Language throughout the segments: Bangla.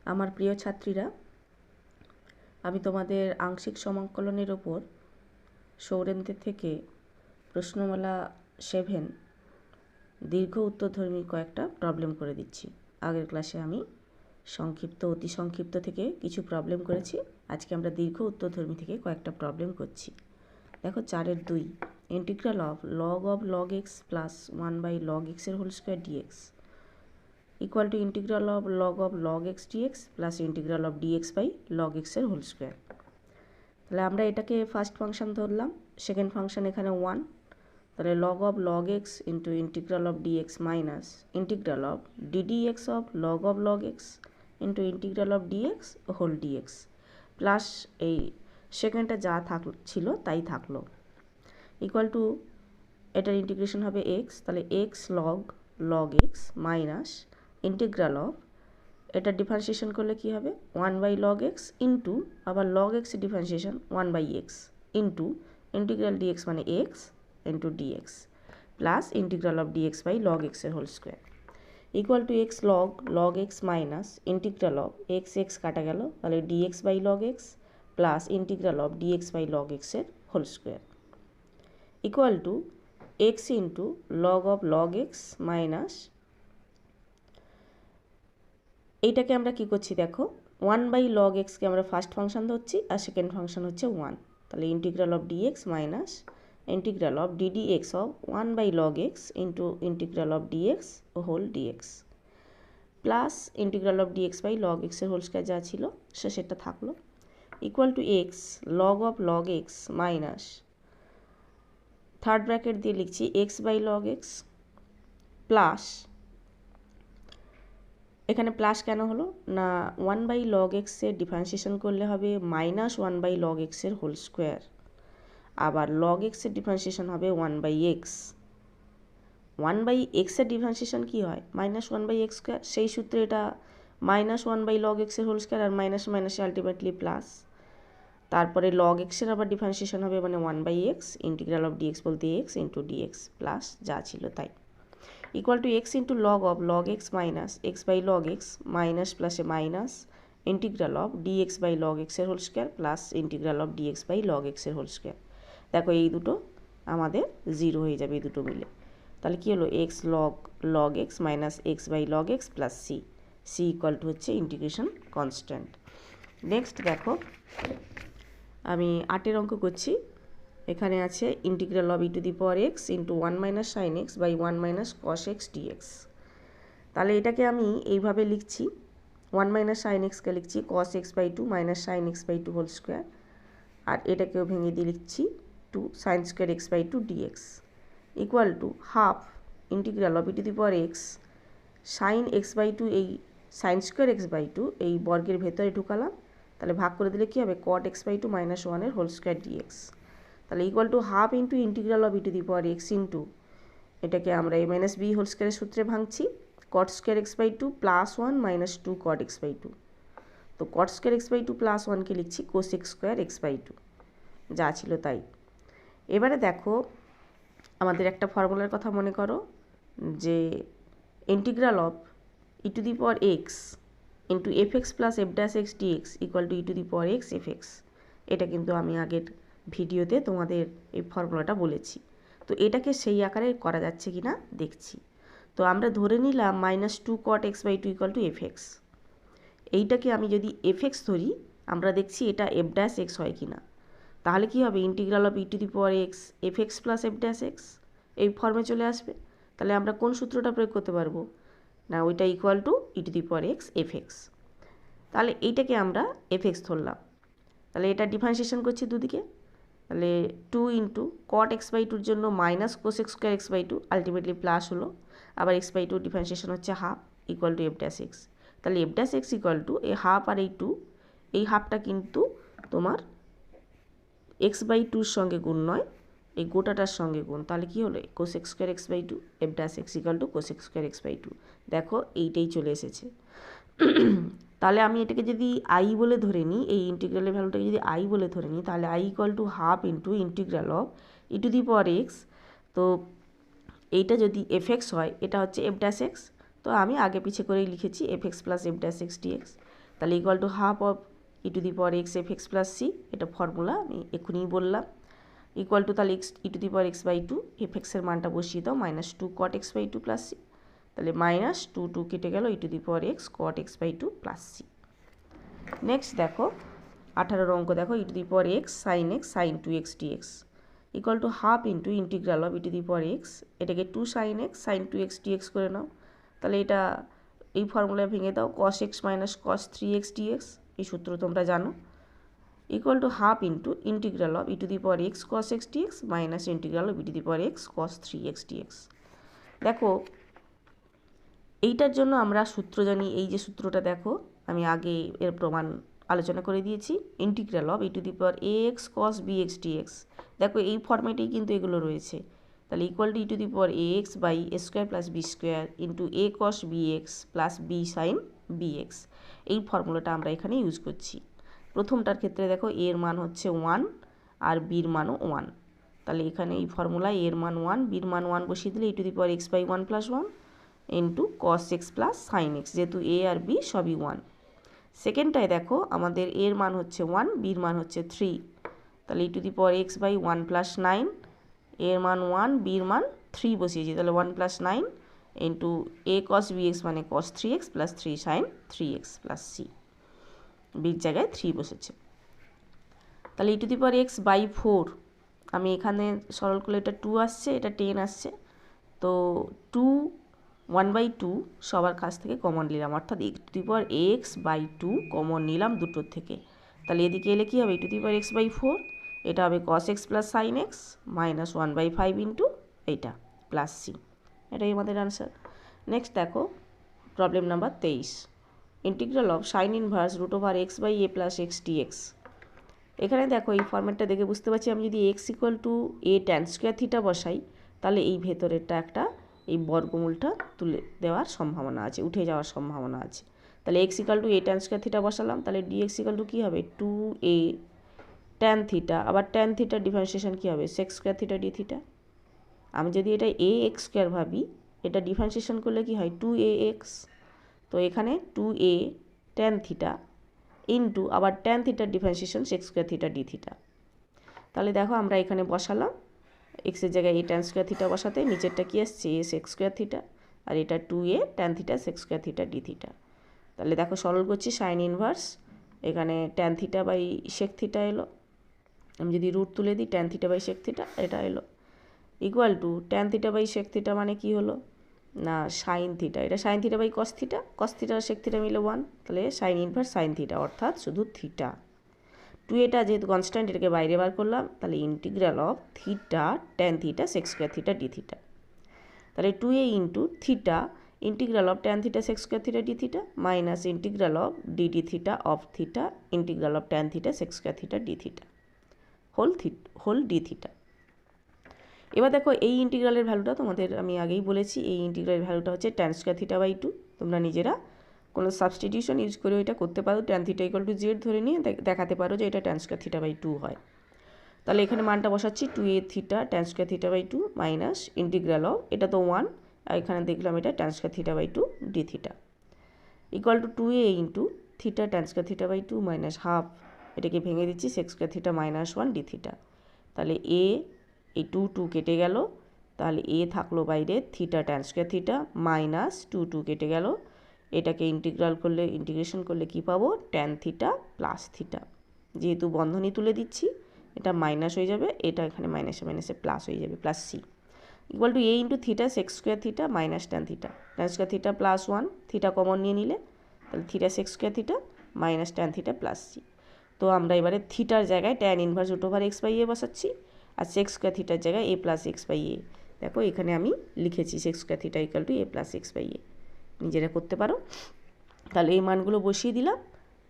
আমার প্রিয় ছাত্রীরা, আমি তোমাদের আংশিক সমাকলনের ওপর সৌরেন্দ্র থেকে প্রশ্নমালা 7 দীর্ঘ উত্তরধর্মী কয়েকটা প্রবলেম করে দিচ্ছি। আগের ক্লাসে আমি অতি সংক্ষিপ্ত থেকে কিছু প্রবলেম করেছি। আজকে আমরা দীর্ঘ উত্তরধর্মী থেকে কয়েকটা প্রবলেম করছি। দেখো 4-2 integral of log x plus 1/log x এর whole square dx equal to integral of log x dx plus integral of dx by log x এর হোল স্কোয়ার। তাহলে আমরা এটাকে ফার্স্ট ফাংশন ধরলাম, সেকেন্ড ফাংশন এখানে 1, তাহলে log x into integral of dx minus integral of ddx of log x into integral of dx whole dx plus এই সেকেন্ডটা যা ছিল তাই থাকলো ইকুয়াল টু এটার ইন্টিগ্রেশন হবে x, তাহলে x log x minus integral of এটা ডিফারেন্সিয়েশন করলে কি হবে 1/log x ইন্টু আবার log x differentiation 1/x into integral dx মানে x into dx plus integral of dx by log x এর whole square equal to x log x minus integral of x কাটা গেল, তাহলে dx by log x plus integral of dx by log x এর whole square equal to x into log x minus এইটাকে আমরা কি করছি দেখো 1/log x কে আমরা ফার্স্ট ফাংশন ধরছি আর সেকেন্ড ফাংশন হচ্ছে 1, তাহলে integral of dx minus integral of ddx of 1/log x into integral of dx whole dx plus integral of dx by log x এর হোল স্কোয়ার যা ছিল সেটা থাকলো equal to x log x minus third bracket দিয়ে লিখছি x by log x plus এখানে প্লাস কেন হলো না 1/log x এর ডিফারেন্সিয়েশন করলে হবে মাইনাস 1/log x এর হোল স্কোয়ার, আবার log x এর ডিফারেন্সিয়েশন হবে 1/x। 1/x এর ডিফারেন্সিয়েশন কি হয় মাইনাস 1/x স্কোয়ার, সেই সূত্রে এটা মাইনাস 1/log x এর হোল স্কোয়ার আর মাইনাস মাইনাসে আলটিমেটলি প্লাস, তারপরে log x এর আবার ডিফারেন্সিয়েশন হবে মানে 1/x ইন্টিগ্রাল অফ dx বলতে x ইন্টু dx প্লাস যা ছিল তাই equal to x into log x minus x by log x minus প্লাসে minus integral of dx by log x এর whole square plus integral of dx by log x এর হোল স্কোয়ার। দেখো এই দুটো আমাদের 0 হয়ে যাবে এই দুটো মিলে, তাহলে কি হলো x log x minus x by log x plus c equal to হচ্ছে ইন্টিগ্রেশন কনস্ট্যান্ট। নেক্সট দেখো আমি 8 অঙ্ক করছি। এখানে আছে integral of e⁻x into 1 minus sine x by 1 minus cos x dx. তাহলে এটাকে আমি এইভাবে লিখছি 1 মাইনাস সাইন এক্সকে লিখছি cos X by 2 minus sine x by 2 whole square, আর এটাকেও ভেঙে দিয়ে লিখছি 2 sine square x by 2 dx equal to half integral of e⁻x sine x by 2 এই সাইন স্কোয়ার এক্স বাই 2 এই বর্গের ভেতরে ঢুকালাম, তাহলে ভাগ করে দিলে কী হবে কট এক্স বাই 2 মাইনাস 1 এর হোল স্কোয়ার ডিএক্স, তাহলে equal to half into integral of e⁻x into এটাকে আমরা a মাইনাস বি হোল স্কোয়ারের সূত্রে ভাঙছি cot square x by 2 plus 1 minus 2 cot x by 2, তো cot square x by 2 plus 1কে লিখছি cos x square x by 2 যা ছিল তাই। এবারে দেখো আমাদের একটা ফর্মুলার কথা মনে করো যে integral of e⁻x into fx plus f dash x dx equal to e⁻x fx, এটা কিন্তু আমি আগের ভিডিওতে তোমাদের এই ফর্মুলাটা বলেছি, তো এটাকে সেই আকারে করা যাচ্ছে কি না দেখছি। তো আমরা ধরে নিলাম minus 2 cot x by 2 equal to fx, এইটাকে আমি যদি fx ধরি আমরা দেখছি এটা f ড্যাশ এক্স হয় কি না, তাহলে কি হবে integral of e⁻x fx plus f dash x এই ফর্মে চলে আসবে, তাহলে আমরা কোন সূত্রটা প্রয়োগ করতে পারবো না ওইটা ইকুয়াল টু e⁻x fx, তাহলে এইটাকে আমরা fx ধরলাম, তাহলে এটা ডিফারেন্সিয়েশন করছি দুদিকে, তাহলে 2 ইন্টু কট এক্স বাই 2 জন্য minus cos x square x by 2 ultimately plus হলো, আবার এক্স বাই 2 ডিফারেন্সিয়েশন হচ্ছে half equal to F dash X, তাহলে F dash x equal to এই হাফ আর এই 2 এই হাফটা কিন্তু তোমার এক্স বাই 2-র সঙ্গে গুণ নয় এই গোটাটার সঙ্গে গুণ, তাহলে কী হলো cos x square x by 2 f dash x equal to cos x square x by 2, দেখো এইটাই চলে এসেছে। তাহলে আমি এটাকে যদি আই বলে ধরে নিই এই ইন্টিগ্রালের ভ্যালুটাকে যদি আই বলে ধরে নিই তাহলে I equal to half into integral of e⁻x, তো এইটা যদি fx হয় এটা হচ্ছে f ড্যাশ এক্স, তো আমি আগে পিছে করেই লিখেছি fx plus f dash x dx, তাহলে equal to half of E to the power X F X plus C, এটা ফর্মুলা আমি এক্ষুনি বললাম। ইকুয়াল টু তাহলে E to the power X by two, F এক্সের মানটা বসিয়ে দাও, minus two cot x by two plus C, তাহলে মাইনাস টু টু কেটে গেল E to the power X cot x by two plus C. Next দেখো 18 অঙ্ক দেখো, E to the power X sine X sine two X dx equal to half into integral of E to the power X, এটাকে two sine X sine two X dx করে নাও। তাহলে এটা এই ফর্মুলায় ভেঙে দাও, cos X minus cos three x dx, এই সূত্র তোমরা জানো, equal to half into integral of E to the power x cos x dx minus integral of E to the power x cos three x dx. দেখো এইটার জন্য আমরা সূত্র জানি, এই যে সূত্রটা দেখো আমি আগে এর প্রমাণ আলোচনা করে দিয়েছি, integral of E to the power a x cos B x dx. দেখো এই ফর্মেটেই কিন্তু এগুলো রয়েছে। তাহলে equal to e to the power a x by a square plus b square into A cos B x plus b sine b x, এই ফর্মুলাটা আমরা এখানে ইউজ করছি। প্রথমটার ক্ষেত্রে দেখো এর মান হচ্ছে 1 আর বির মানও 1, তাহলে এখানে এই ফর্মুলায় এর মান 1 বির মান 1 বসিয়ে দিলে E to the power X by 1 plus 1 into cos X plus sine X, যেহেতু এ আর বি সবই 1। সেকেন্ডটায় দেখো আমাদের এর মান হচ্ছে 1 বির মান হচ্ছে 3, তাহলে E to the power X by 1 plus 9, এর মান 1 বির মান 3 বসিয়েছি, তাহলে 1 প্লাস 9 ইন্টু এ কস বি এক্স মানে cos 3x plus 3 sine 3x plus C, বির জায়গায় 3 বসেছে। তাহলে E to the power X by 4, আমি এখানে সরল করলে এটা 2 আসছে, এটা 10 আসছে, তো 2 1/2 সবার কাছ থেকে কমন নিলাম, অর্থাৎ E to the power X by 2 common নিলাম দুটোর থেকে। তাহলে এদিকে এলে কী হবে, E to the power X by 4, এটা হবে cos X plus sine X minus 1/5 into এইটা প্লাস সি, এটাই আমাদের আনসার। নেক্সট দেখো problem number 23, integral of sine inverse root over x by A plus X dx. এখানে দেখো এই ফর্ম্যাটটা দেখে বুঝতে পারছি, আমি যদি x equal to A tan square theta বসাই, তাহলে এই ভেতরেরটা একটা এই বর্গমূলটা তুলে দেওয়ার সম্ভাবনা আছে, উঠে যাওয়ার সম্ভাবনা আছে। তাহলে x equal to A tan square theta বসালাম, তাহলে ডিএক্স ইকুয়াল টু কী হবে 2a ট্যান থিটা, আবার ট্যান থিটার ডিফারেন্সিয়েশন কী হবে sex square theta d theta. আমি যদি এটা এ এক্স স্কোয়ার ভাবি, এটা ডিফারেন্সিয়েশন করলে কি হয় 2ax, তো এখানে 2a ট্যান থিটা ইন্টু আবার ট্যান থিটার differentiation sex square theta d theta. তাহলে দেখো আমরা এখানে বসালাম এক্সের জায়গায় এ ট্যান স্কোয়ার থিটা বসাতে, নিচেরটা কী আসছে এ সেক্স স্কোয়ার থিটা, আর এটা 2a tan theta sec square theta d theta. তাহলে দেখো সরল করছি, সাইন ইনভার্স এখানে tan theta by sec theta এলো, আমি যদি রুট তুলে দিই tan theta by sec theta এটা এলো, equal to tan theta by sec theta মানে কি হলো না সাইন থিটা, এটা sine theta by cos theta, cos theta আর সেক থিটা মিলে 1, তাহলে সাইন ইনভার্স সাইন থিটা অর্থাৎ শুধু থিটা। 2a যেহেতু কনস্ট্যান্ট এটাকে বাইরে বার করলাম, তাহলে integral of theta tan theta sec square theta d theta, তাহলে 2a into theta integral of tan theta sec square theta d theta minus integral of d theta of theta integral of tan theta sec square theta d theta whole d theta. এবার দেখো এই ইন্টিগ্রালের ভ্যালুটা তোমাদের আমি আগেই বলেছি, এই ইন্টিগ্রালের ভ্যালুটা হচ্ছে ট্যান স্কোয়ার থিটা বাই 2, তোমরা নিজেরা কোনো সাবস্টিটিউশন ইউজ করে এটা করতে পারো, tan theta equal to Z ধরে নিয়ে দেখাতে পারো যে এটা ট্যান স্কোয়ার থিটা বাই 2 হয়। তাহলে এখানে মানটা বসাচ্ছি 2a theta tan square theta by 2 minus integral of, এটা তো 1 আর এখানে দেখলাম এটা tan square theta by 2 d theta equal to 2a into theta tan square theta by 2 minus half, এটাকে ভেঙে দিচ্ছি sec square theta minus 1 d theta. তাহলে এ এই 2 কেটে গেল, তাহলে এ থাকলো বাইরে theta tan square theta minus 2 কেটে গেল, এটাকে ইন্টিগ্রেশন করলে কি পাবো ট্যান থিটা প্লাস থিটা, যেহেতু বন্ধনী তুলে দিচ্ছি এটা মাইনাস হয়ে যাবে, এটা এখানে মাইনাসে মাইনাসে প্লাস হয়ে যাবে plus C equal to A into theta sec square theta minus tan square theta plus 1 theta common নিয়ে নিলে, তাহলে theta sec square theta minus tan theta plus C. তো আমরা এবারে থিটার জায়গায় tan inverse root over x by A বসাচ্ছি, আর সেক্স স্কোয়ার থিটার জায়গায় A plus X by A, দেখো এখানে আমি লিখেছি sec square theta equal to A plus X by এ, নিজেরা করতে পারো। তাহলে এই মানগুলো বসিয়ে দিলাম,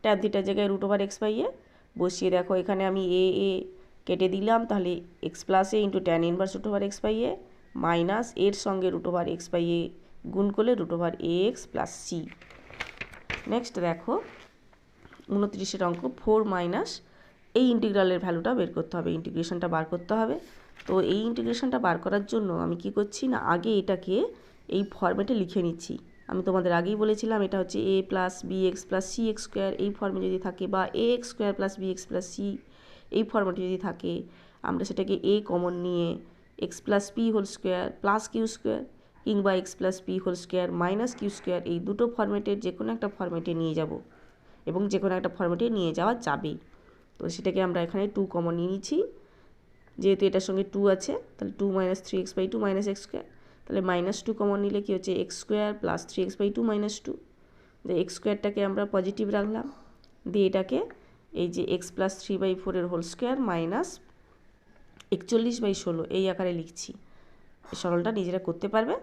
ট্যান থিটার জায়গায় root over x by a বসিয়ে দেখো এখানে আমি এ কেটে দিলাম, তাহলে x plus a into tan inverse root over x by a minus এর সঙ্গে root over x by a গুণ করলে রুট ওভার এ এক্স প্লাস সি। নেক্সট দেখো 29 অঙ্ক 4 মাইনাস, এই ইন্টিগ্রালের ভ্যালুটা বের করতে হবে, ইন্টিগ্রেশনটা বার করতে হবে। তো এই ইন্টিগ্রেশনটা বার করার জন্য আমি কি করছি না আগে এটাকে এই ফরম্যাটে লিখে নিচ্ছি, আমি তোমাদের আগেই বলেছিলাম এটা হচ্ছে a plus B x plus C X square এই ফর্মে যদি থাকে, বা A X square plus B x plus C এই ফর্মেটে যদি থাকে, আমরা সেটাকে a কমন নিয়ে X plus P whole square plus Q square কিংবা X plus P whole square minus Q square এই দুটো ফর্মেটের যে কোনো একটা ফর্মেটে নিয়ে যাব, এবং যে কোনো একটা ফর্মেটে নিয়ে যাওয়া যাবে। তো সেটাকে আমরা এখানে 2 কমন নিয়ে নিচ্ছি, যেহেতু এটার সঙ্গে 2 আছে, তাহলে 2 minus 3x by 2 minus X square, তাহলে -2 কমন নিলে কি হচ্ছে X square plus 3x by 2 minus 2। X স্কোয়ারটাকে আমরা পজিটিভ রাখলাম, দিয়ে এটাকে এই যে এক্স প্লাস 3/4 এর হোল স্কোয়ার মাইনাস 41/16 এই আকারে লিখছি। এই সরলটা নিজেরা করতে পারবে।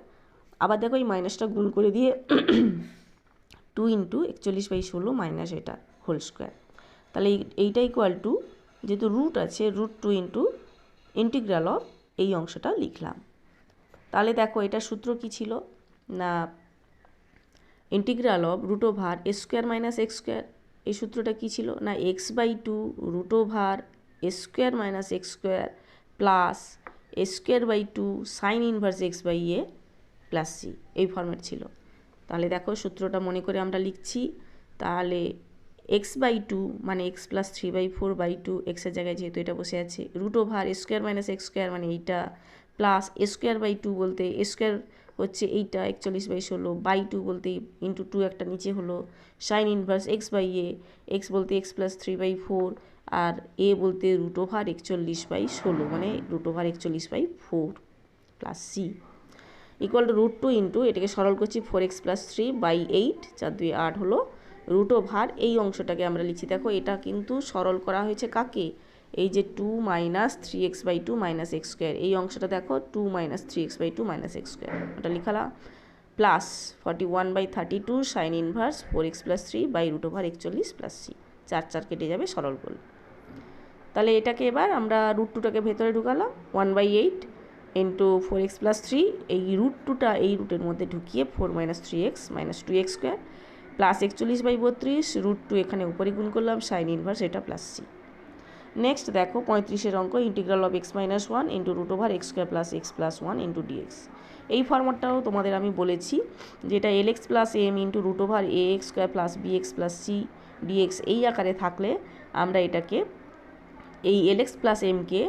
আবার দেখো এই মাইনাসটা গুণ করে দিয়ে 2 ইন্টু 41/16 মাইনাস এটা হোল স্কোয়ার, তাহলে এইটা ইকুয়াল টু, যেহেতু রুট আছে, √2 ইন্টু ইন্টিগ্রাল অফ এই অংশটা লিখলাম। তাহলে দেখো এটার সূত্র কি ছিল না, ইন্টিগ্রাল অফ √ওভার A square minus X square, এই সূত্রটা কী ছিল না x/2 √ওভার A square minus X square plus a²/2 sine inverse x/a plus C, এই ফর্মেট ছিল। তাহলে দেখো সূত্রটা মনে করে আমরা লিখছি, তাহলে x/2 মানে x প্লাস 3/4/2, এক্সের জায়গায় যেহেতু এটা বসে আছে, √over A square minus X square মানে এইটা, প্লাস a²/2 বলতে এ স্কোয়ার হচ্ছে এইটা 41/16/2 বলতে ইন্টু 2 একটা নিচে হলো, সাইন ইনভার্স x/a, এক্স বলতে x প্লাস 3/4 আর a বলতে √ওভার 41/16 মানে √ওভার 41/4 plus C equal to √2 into এটাকে সরল করছি 4x প্লাস 3/8, 4 2 8 হলো √ওভার এই অংশটাকে আমরা লিখছি। দেখো এটা কিন্তু সরল করা হয়েছে কাকে, এই যে 2 minus 3x/2 minus X square এই অংশটা দেখো 2 minus 3x/2 minus X square ওটা লিখালাম, plus 41/32 sine inverse 4x plus 3/√ওভার 41 প্লাস সি, 4 4 কেটে যাবে সরল করলে। তাহলে এটাকে এবার আমরা √2টাকে ভেতরে ঢুকালাম, 1/8 ইন্টু 4x প্লাস 3, এই √2টা এই রুটের মধ্যে ঢুকিয়ে 4 minus 3x minus 2x square plus 41/32, √2 এখানে উপরে গুণ করলাম, সাইন ইনভার্স এটা প্লাস সি। নেক্সট দেখো 35-এর অঙ্ক, ইন্টিগ্রাল অফ x-1 ইন্টু √ওভার x square plus x plus 1 into dx. এই ফর্মেটটাও তোমাদের আমি বলেছি, যেটা lx প্লাস m ইন্টু √ওভার এ X square plus B x plus C dx এই আকারে থাকলে আমরা এটাকে এই lx প্লাস এমকে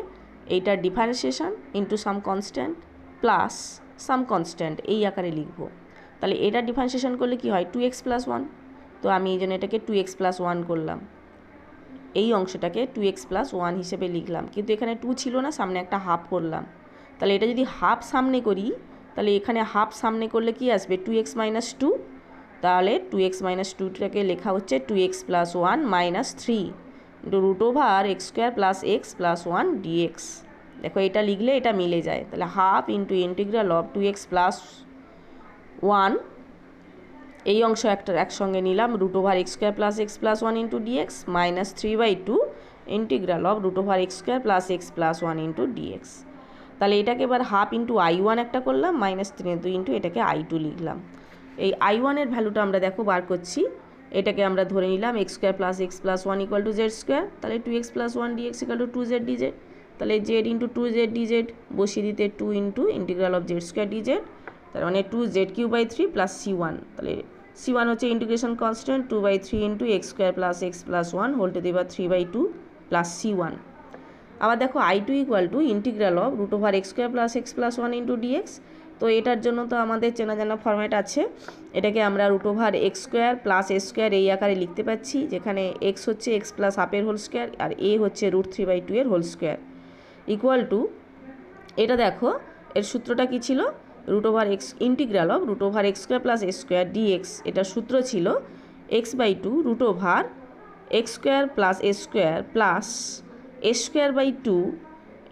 এইটার ডিফারেন্সিয়েশন ইন্টু সাম কনস্ট্যান্ট প্লাস সাম কনস্ট্যান্ট এই আকারে লিখব। তাহলে এটা ডিফারেন্সিয়েশন করলে কি হয় 2x প্লাস 1, তো আমি এই জন্য এটাকে 2x প্লাস 1 করলাম, এই অংশটাকে 2x প্লাস 1 হিসেবে লিখলাম, কিন্তু এখানে 2 ছিল না, সামনে একটা হাফ করলাম। তাহলে এটা যদি হাফ সামনে করি, তাহলে এখানে হাফ সামনে করলে কি আসবে 2x মাইনাস 2, তাহলে 2x মাইনাস 2টাকে লেখা হচ্ছে 2x প্লাস 1 মাইনাস 3 √ওভার x square plus x plus 1 dx. দেখো এটা লিখলে এটা মিলে যায়, তাহলে half into integral of 2x plus 1 এই অংশ একটা একসঙ্গে নিলাম, √ওভার x square plus x plus 1 into dx minus 3/2 integral of √over x square plus x plus 1 into dx. তাহলে এটাকে এবার হাফ ইন্টু I1 একটা করলাম, মাইনাস 3/2 ইন্টু এটাকে I2 লিখলাম। এই I1-এর ভ্যালুটা আমরা দেখো বার করছি, এটাকে আমরা ধরে নিলাম x square plus x plus 1 equal to z square, তাহলে 2x plus 1 dx equal to 2z dz, তাহলে জেড ইন্টু 2z ডিজেড বসিয়ে দিতে 2 into integral of z square dz, তার মানে 2z³/3 প্লাস c1, তাহলে c1 হচ্ছে integration constant 2/3 into x square plus x plus 1 whole to the power 3/2 plus c1। আবার দেখো I2 equal to integral of √over x square plus x plus 1 into dx. তো এটার জন্য তো আমাদের চেনা জানা ফরম্যাট আছে, এটাকে আমরা √over x square plus a square এই আকারে লিখতে পাচ্ছি, যেখানে এক্স হচ্ছে এক্স প্লাস হাফের হোল স্কোয়ার আর এ হচ্ছে √3/2 এর হোল স্কোয়ার ইকুয়াল টু, এটা দেখো এর সূত্রটা কি ছিল, √over X integral of √over x square plus a square DX, এটার সূত্র ছিল x/2 √over x square plus a square plus a²/2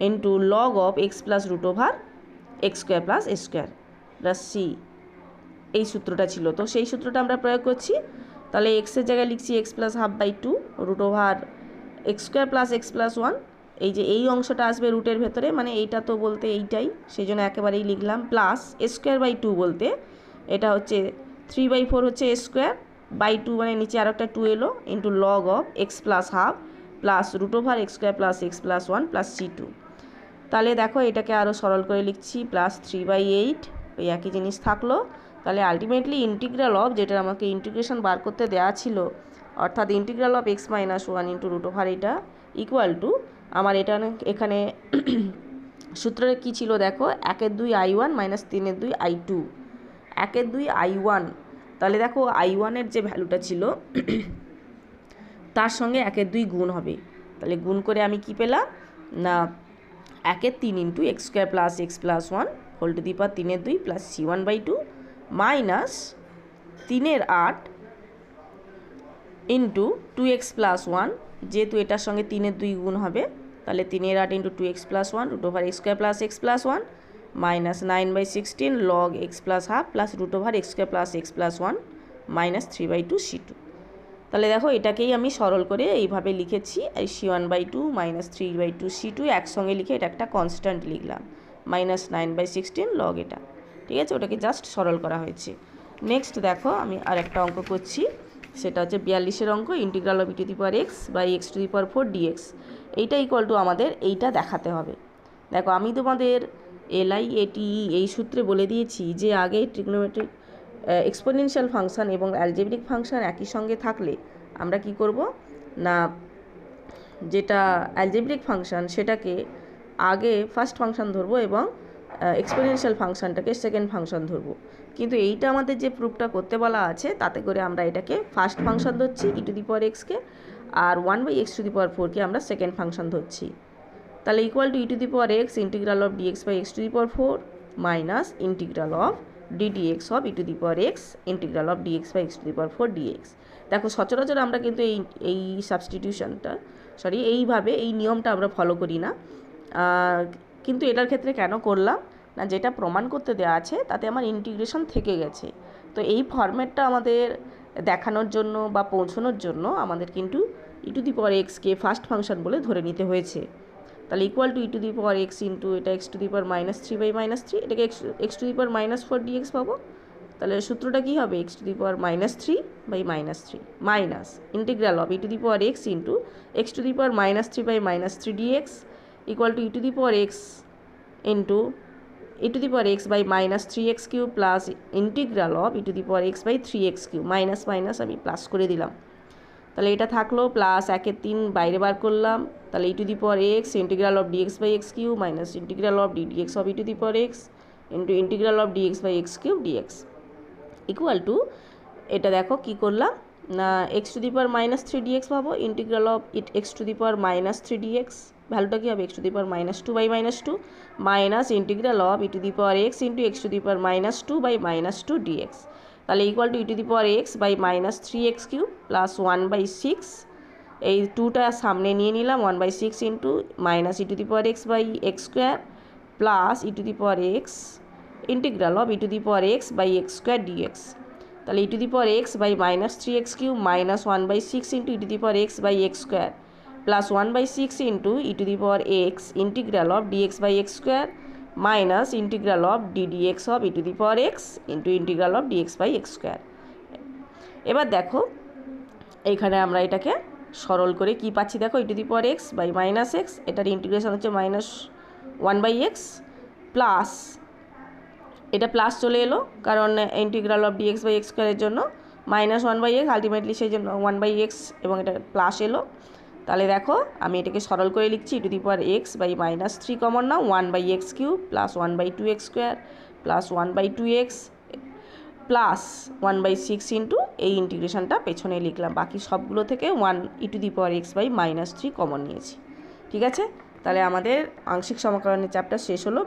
into log of X plus √over x square plus a square plus C, এই সূত্রটা ছিল। তো সেই সূত্রটা আমরা প্রয়োগ করছি, তাহলে এক্সের জায়গায় লিখছি x plus ½/2 √over x square plus x plus 1, এই যে এই অংশটা আসবে রুটের ভেতরে, মানে এইটা তো বলতে এইটাই, সেই জন্য একেবারেই লিখলাম, প্লাস a²/2 বলতে এটা হচ্ছে 3/4 হচ্ছে a²/2 মানে নিচে আর একটা 2 এলো into log of X plus half plus √over x square plus x plus 1 plus c2। তাহলে দেখো এটাকে আরও সরল করে লিখছি, প্লাস 3/8 ওই একই জিনিস থাকলো, তাহলে আলটিমেটলি ইন্টিগ্রাল অফ, যেটা আমাকে ইন্টিগ্রেশন বার করতে দেওয়া ছিল, অর্থাৎ integral of x minus one into root over এটা ইকুয়াল টু আমার এটা এখানে সূত্রে কী ছিল দেখো, 1/2 মাইনাস 3/2 1/2 তাহলে দেখো I1-এর যে ভ্যালুটা ছিল তার সঙ্গে 1/2 গুণ হবে। তাহলে গুণ করে আমি কি পেলাম না 1/3 into x square plus x plus 1 whole to the power 3/2 plus C1/2 minus 3/8 into 2x plus 1, যেহেতু এটার সঙ্গে 3/2 গুণ হবে তাহলে 3/8 into 2x plus 1 root over x square plus x plus 1 minus 9/16 log x plus half plus root over x square plus x plus 1 minus 3/2 C2। তাহলে দেখো এটাকেই আমি সরল করে এইভাবে লিখেছি, এই C1/2 মাইনাস 3/2 C2 একসঙ্গে লিখে এটা একটা কনস্ট্যান্ট লিখলাম, মাইনাস 9/16 লগ এটা। ঠিক আছে, ওটাকে জাস্ট সরল করা হয়েছে। নেক্সট দেখো আমি আর একটা অঙ্ক করছি, সেটা হচ্ছে 42-এর অঙ্ক, integral of e⁴x by x⁴ dx। এইটা ইকুয়াল টু আমাদের এইটা দেখাতে হবে। দেখো আমি তোমাদের LIATE এই সূত্রে বলে দিয়েছি যে আগে ট্রিগনোমেট্রিক এক্সপোনেনশিয়াল ফাংশন এবং অ্যালজেব্রিক ফাংশন একই সঙ্গে থাকলে আমরা কি করব না, যেটা অ্যালজেব্রিক ফাংশন সেটাকে আগে ফার্স্ট ফাংশন ধরবো এবং এক্সপোনেনশিয়াল ফাংশনটাকে সেকেন্ড ফাংশন ধরবো। কিন্তু এইটা আমাদের যে প্রুফটা করতে বলা আছে তাতে করে আমরা এটাকে ফার্স্ট ফাংশন ধরছি e⁴কে, আর 1/x⁴কে আমরা সেকেন্ড ফাংশন ধরছি। তাহলে equal to e⁴x integral of dx by x⁴ minus integral of ddx of e⁴x integral of dx by x⁴ dx। দেখো সচরাচর আমরা কিন্তু এই সাবস্টিটিউশনটা এইভাবে এই নিয়মটা আমরা ফলো করি না, কিন্তু এটার ক্ষেত্রে কেন করলাম না, যেটা প্রমাণ করতে দেওয়া আছে তাতে আমার ইন্টিগ্রেশন থেকে গেছে। তো এই ফরম্যাটটা আমাদের দেখানোর জন্য বা পৌঁছানোর জন্য আমাদের কিন্তু e⁴কে ফার্স্ট ফাংশন বলে ধরে নিতে হয়েছে। তাহলে ইকুয়াল টু e⁴x ইন্টু এটা x⁻³ এটাকে x⁻⁴ dx পাবো। তাহলে সূত্রটা কী হবে, x⁻³ minus integral of e⁴x into x⁻³ dx equal to e⁴x into e⁻x/-3x³ plus integral of e⁻x/3x³ minus minus আমি প্লাস করে দিলাম। তাহলে এটা থাকলো প্লাস 1/3 বাইরে বার করলাম, তাহলে e⁴x integral of dx/x³ minus integral of ddx of e⁴x into integral of dx/x³ dx equal to এটা দেখো কি করলাম না x⁻³ dx পাবো, ইন্টিগ্রাল অফ x⁻³ dx ভ্যালুটা কী হবে x⁻² minus integral of e⁴x into x⁻² dx। তাহলে ইকুয়াল টু e⁴x/-3x³ প্লাস 1/6, এই 2টা সামনে নিয়ে নিলাম 1/6 into minus e⁴x/x² plus e⁴x integral of e⁴x/x² dx। তাহলে e⁴x/-3x³ minus 1/6 into e⁴x/x² plus 1/6 into e⁴x integral of dx/x² minus integral of ddx of e⁴x into integral of dx/x²। এবার দেখো এইখানে আমরা এটাকে সরল করে কি পাচ্ছি, দেখো e⁴x/-x, এটার ইন্টিগ্রেশন হচ্ছে -1/x প্লাস এটা প্লাস চলে এলো কারণ ইন্টিগ্রাল অফ dx/x² এর জন্য -1/x আলটিমেটলি সেই জন্য 1/x এবং এটা প্লাস এলো। তাহলে দেখো আমি এটাকে সরল করে লিখছি e⁴x/-3 কমন নাও 1/x³ plus 1/2x² plus 1/2x plus 1/6 into এই ইন্টিগ্রেশনটা পেছনে লিখলাম, বাকি সবগুলো থেকে e⁴x/-3 কমন নিয়েছি। ঠিক আছে, তাহলে আমাদের আংশিক সমাকলনের চ্যাপ্টার শেষ হলো।